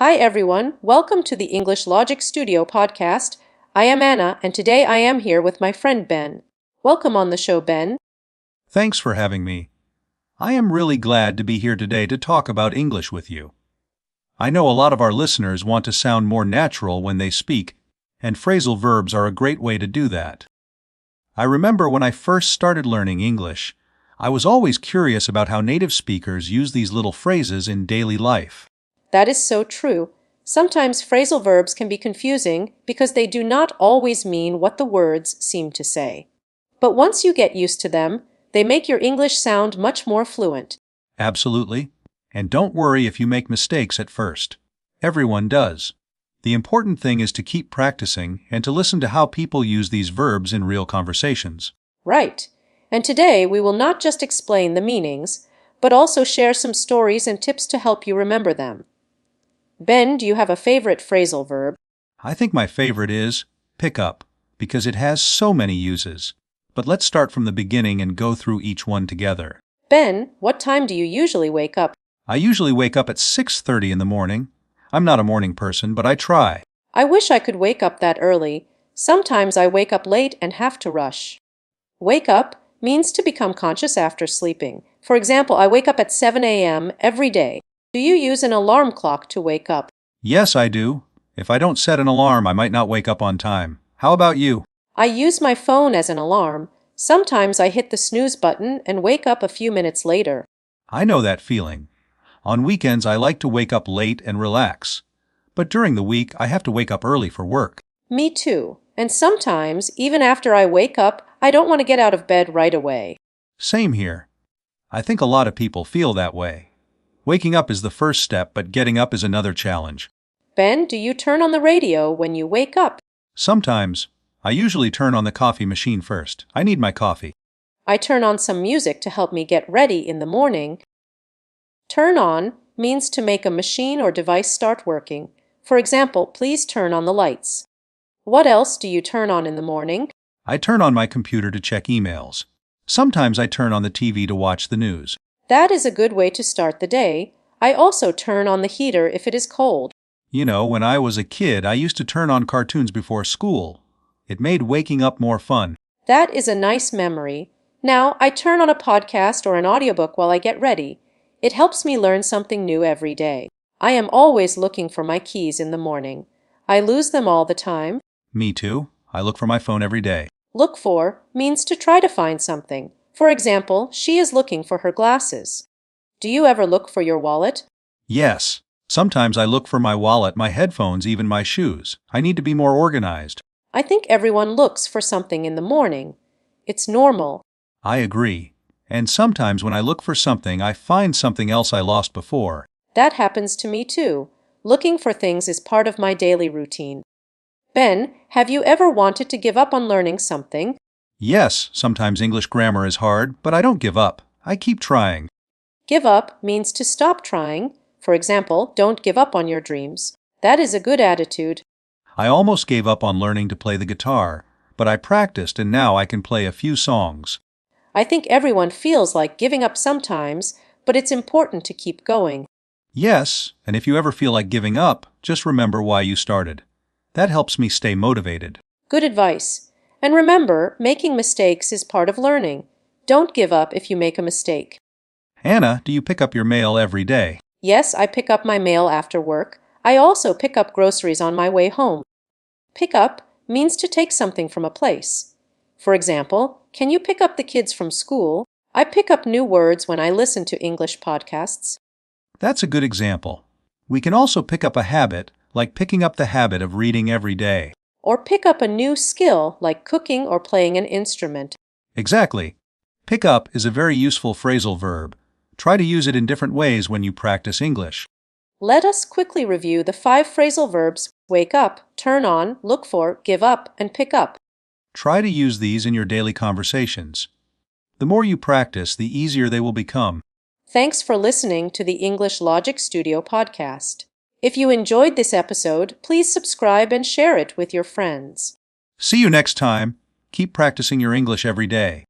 Hi everyone, welcome to the English Logic Studio podcast. I am Anna, and today I am here with my friend Ben. Welcome on the show, Ben. Thanks for having me. I am really glad to be here today to talk about English with you. I know a lot of our listeners want to sound more natural when they speak, and phrasal verbs are a great way to do that. I remember when I first started learning English, I was always curious about how native speakers use these little phrases in daily life. That is so true. Sometimes phrasal verbs can be confusing because they do not always mean what the words seem to say. But once you get used to them, they make your English sound much more fluent. Absolutely. And don't worry if you make mistakes at first. Everyone does. The important thing is to keep practicing and to listen to how people use these verbs in real conversations. Right. And today we will not just explain the meanings, but also share some stories and tips to help you remember them. Ben, do you have a favorite phrasal verb? I think my favorite is pick up, because it has so many uses. But let's start from the beginning and go through each one together. Ben, what time do you usually wake up? I usually wake up at 6:30 in the morning. I'm not a morning person, but I try. I wish I could wake up that early. Sometimes I wake up late and have to rush. Wake up means to become conscious after sleeping. For example, I wake up at 7 a.m. every day. Do you use an alarm clock to wake up? Yes, I do. If I don't set an alarm, I might not wake up on time. How about you? I use my phone as an alarm. Sometimes I hit the snooze button and wake up a few minutes later. I know that feeling. On weekends, I like to wake up late and relax. But during the week, I have to wake up early for work. Me too. And sometimes, even after I wake up, I don't want to get out of bed right away. Same here. I think a lot of people feel that way. Waking up is the first step, but getting up is another challenge. Ben, do you turn on the radio when you wake up? Sometimes. I usually turn on the coffee machine first. I need my coffee. I turn on some music to help me get ready in the morning. Turn on means to make a machine or device start working. For example, please turn on the lights. What else do you turn on in the morning? I turn on my computer to check emails. Sometimes I turn on the TV to watch the news. That is a good way to start the day. I also turn on the heater if it is cold. You know, when I was a kid, I used to turn on cartoons before school. It made waking up more fun. That is a nice memory. Now, I turn on a podcast or an audiobook while I get ready. It helps me learn something new every day. I am always looking for my keys in the morning. I lose them all the time. Me too. I look for my phone every day. Look for means to try to find something. For example, she is looking for her glasses. Do you ever look for your wallet? Yes. Sometimes I look for my wallet, my headphones, even my shoes. I need to be more organized. I think everyone looks for something in the morning. It's normal. I agree. And sometimes when I look for something, I find something else I lost before. That happens to me too. Looking for things is part of my daily routine. Ben, have you ever wanted to give up on learning something? Yes, sometimes English grammar is hard, but I don't give up. I keep trying. Give up means to stop trying. For example, don't give up on your dreams. That is a good attitude. I almost gave up on learning to play the guitar, but I practiced and now I can play a few songs. I think everyone feels like giving up sometimes, but it's important to keep going. Yes, and if you ever feel like giving up, just remember why you started. That helps me stay motivated. Good advice. And remember, making mistakes is part of learning. Don't give up if you make a mistake. Anna, do you pick up your mail every day? Yes, I pick up my mail after work. I also pick up groceries on my way home. Pick up means to take something from a place. For example, can you pick up the kids from school? I pick up new words when I listen to English podcasts. That's a good example. We can also pick up a habit, like picking up the habit of reading every day. Or pick up a new skill, like cooking or playing an instrument. Exactly. Pick up is a very useful phrasal verb. Try to use it in different ways when you practice English. Let us quickly review the 5 phrasal verbs: wake up, turn on, look for, give up, and pick up. Try to use these in your daily conversations. The more you practice, the easier they will become. Thanks for listening to the English Logic Studio podcast. If you enjoyed this episode, please subscribe and share it with your friends. See you next time. Keep practicing your English every day.